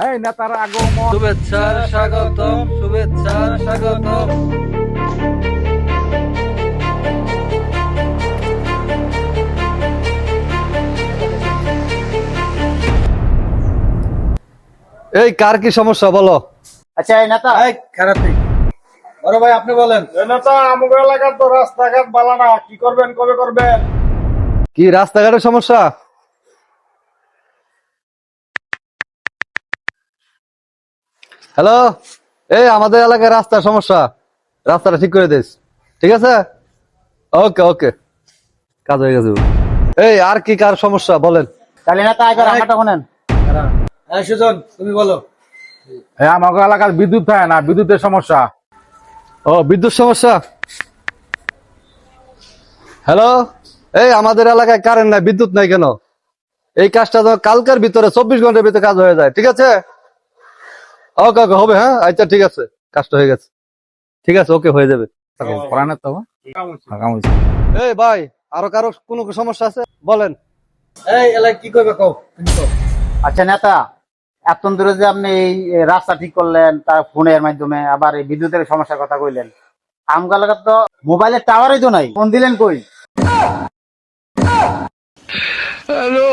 এই নেতার আগমন। শুভেচ্ছা স্বাগতম, শুভেচ্ছা স্বাগতম। এই কার কি সমস্যা বলো? আচ্ছা এই নেতা, এই খারাপ নেই। বড় ভাই আপনি বলেন। এই নেতা, আমাদের এলাকার তো রাস্তাঘাট ভালো না, কি করবেন, কবে করবেন? কি রাস্তাঘাটের সমস্যা? হ্যালো, এই আমাদের এলাকায় রাস্তার সমস্যা, রাস্তাটা ঠিক করে দিস। ঠিক আছে, ওকে ওকে, কাজ হয়ে গেছে। এই আর কি কার সমস্যা বলেন? তাহলে নেতা এবার আমারটা শোনেন। হ্যাঁ সুজন, তুমি বলো। হ্যাঁ, আমাদের এলাকার বিদ্যুৎ হয় না, বিদ্যুতের সমস্যা। ও বিদ্যুৎ সমস্যা। হ্যালো, এই আমাদের এলাকায় কারেন্ট নাই, বিদ্যুৎ নাই কেন? এই কাজটা তো কালকের ভিতরে 24 ঘন্টার ভিতরে কাজ হয়ে যায়। ঠিক আছে, ওকে ওকে হবে। হ্যাঁ আচ্ছা ঠিক আছে, কাজটা হয়ে গেছে। ঠিক আছে, ওকে হয়ে যাবে। করার না তো কাম হইছে। এই ভাই, আরো কারো কোনো সমস্যা আছে বলেন? এই এলাকায় কি করবে কও, তুমি কও। আচ্ছা নেতা, এত দূরে যে আপনি এই রাস্তা ঠিক করলেন তার ফোনের মাধ্যমে, আবার এই বিদ্যুতের সমস্যার কথা কইলেন, আমগা এলাকার তো মোবাইলের টাওয়ারই তো নাই, ফোন দিলেন কই? হ্যালো,